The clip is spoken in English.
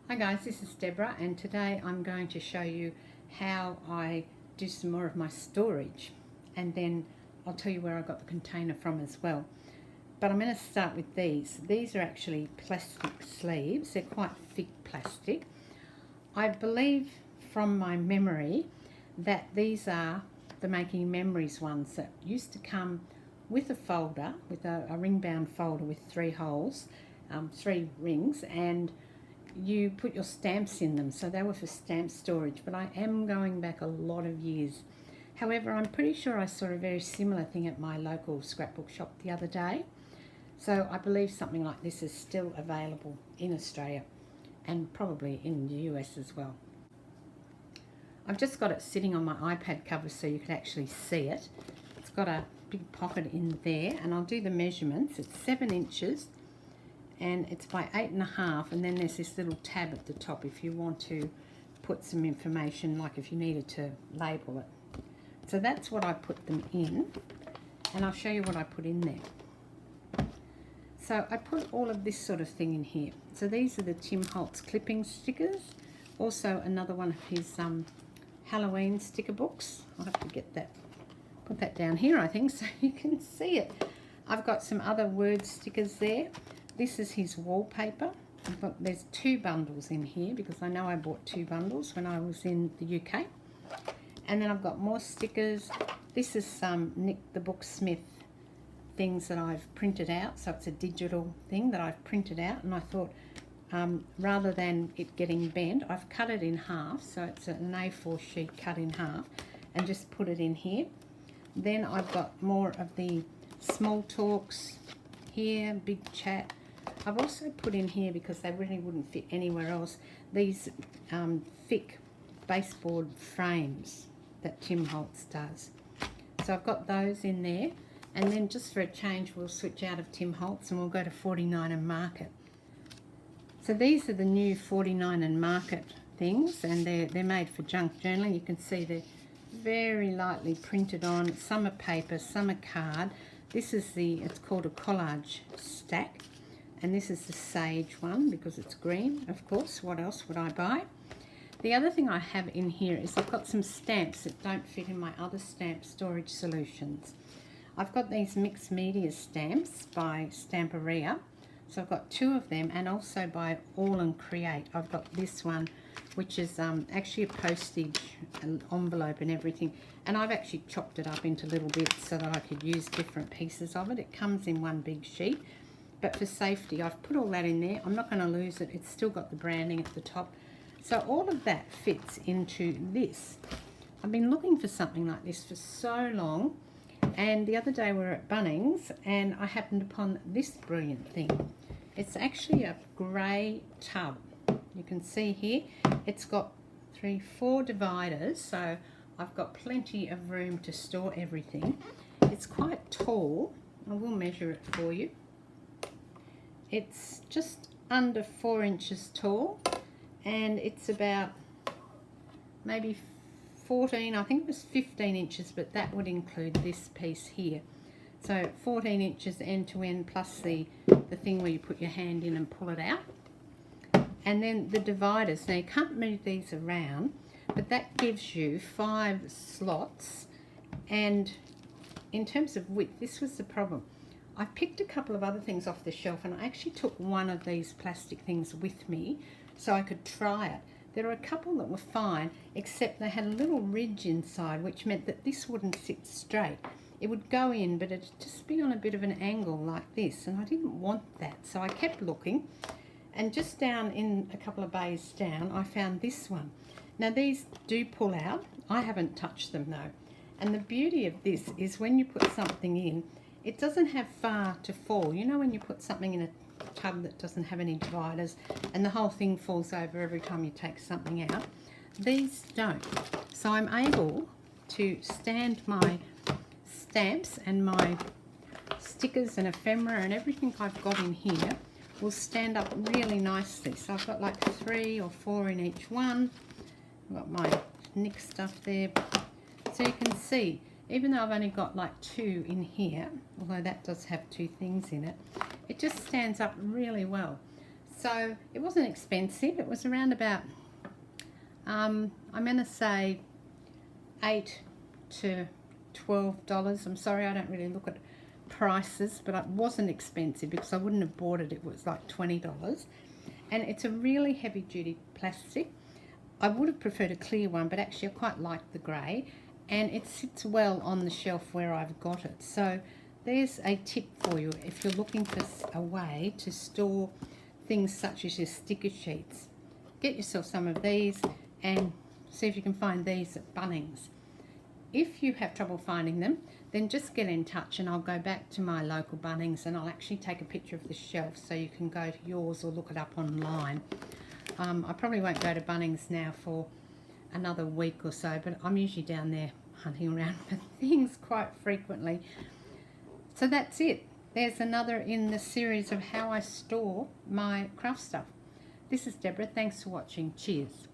Hi guys, this is Deborah and today I'm going to show you how I do some more of my storage, and then I'll tell you where I got the container from as well. But I'm going to start with these. These are actually plastic sleeves. They're quite thick plastic. I believe from my memory that these are the Making Memories ones that used to come with a folder, with a ring bound folder with 3 holes, 3 rings, and you put your stamps in them, so they were for stamp storage. But I am going back a lot of years. However, I'm pretty sure I saw a very similar thing at my local scrapbook shop the other day, so I believe something like this is still available in Australia and probably in the US as well. I've just got it sitting on my iPad cover so you can actually see it. It's got a big pocket in there, and I'll do the measurements. It's 7 inches and it's by 8.5, and then there's this little tab at the top if you want to put some information, like if you needed to label it. So that's what I put them in, and I'll show you what I put in there. So I put all of this sort of thing in here. So these are the Tim Holtz clipping stickers, also another one of his Halloween sticker books. I'll have to get that, put that down here I think so you can see it. I've got some other word stickers there. This is his wallpaper. There's 2 bundles in here because I know I bought 2 bundles when I was in the UK. And then I've got more stickers. This is some Nick the Booksmith things that I've printed out. So it's a digital thing that I've printed out, and I thought rather than it getting bent, I've cut it in half. So it's an A4 sheet cut in half, and just put it in here. Then I've got more of the small talks here, big chat. I've also put in here, because they really wouldn't fit anywhere else, these thick baseboard frames that Tim Holtz does. So I've got those in there, and then just for a change we'll switch out of Tim Holtz and we'll go to 49 and Market. So these are the new 49 and Market things, and they're made for junk journaling. You can see they're very lightly printed on. Some are paper, some are card. This is it's called a collage stack, and this is the sage one because it's green, of course. What else would I buy? The other thing I have in here is I've got some stamps that don't fit in my other stamp storage solutions. I've got these mixed media stamps by Stamperia, so I've got 2 of them, and also by All and Create. I've got this one, which is actually a postage envelope and everything, and I've actually chopped it up into little bits so that I could use different pieces of it. It comes in one big sheet, but for safety I've put all that in there. I'm not going to lose it. It's still got the branding at the top, so all of that fits into this. I've been looking for something like this for so long, and the other day we were at Bunnings and I happened upon this brilliant thing. It's actually a grey tub. You can see here it's got 4 dividers, so I've got plenty of room to store everything. It's quite tall. I will measure it for you. It's just under 4 inches tall, and it's about maybe 14, I think it was 15 inches, but that would include this piece here. So 14 inches end to end, plus the thing where you put your hand in and pull it out. And then the dividers. Now you can't move these around, but that gives you 5 slots. And in terms of width, this was the problem. I picked a couple of other things off the shelf, and I actually took one of these plastic things with me so I could try it. There are a couple that were fine, except they had a little ridge inside, which meant that this wouldn't sit straight. It would go in, but it'd just be on a bit of an angle like this, and I didn't want that. So I kept looking, and just down in a couple of bays down, I found this one. Now these do pull out. I haven't touched them though. And the beauty of this is when you put something in, it doesn't have far to fall. You know when you put something in a tub that doesn't have any dividers and the whole thing falls over every time you take something out? These don't. So I'm able to stand my stamps, and my stickers and ephemera and everything I've got in here will stand up really nicely. So I've got like 3 or 4 in each one. I've got my Nick stuff there. So you can see, even though I've only got like 2 in here, although that does have 2 things in it, it just stands up really well. So it wasn't expensive. It was around about, I'm going to say $8 to $12. I'm sorry, I don't really look at prices, but it wasn't expensive because I wouldn't have bought it. It was like $20. And it's a really heavy duty plastic. I would have preferred a clear one, but actually I quite like the grey, and it sits well on the shelf where I've got it. So there's a tip for you if you're looking for a way to store things such as your sticker sheets. Get yourself some of these and see if you can find these at Bunnings. If you have trouble finding them, then just get in touch and I'll go back to my local Bunnings and I'll actually take a picture of the shelf so you can go to yours or look it up online. I probably won't go to Bunnings now for another week or so, but I'm usually down there hunting around for things quite frequently. So that's it. There's another in the series of how I store my craft stuff. This is Deborah. Thanks for watching. Cheers.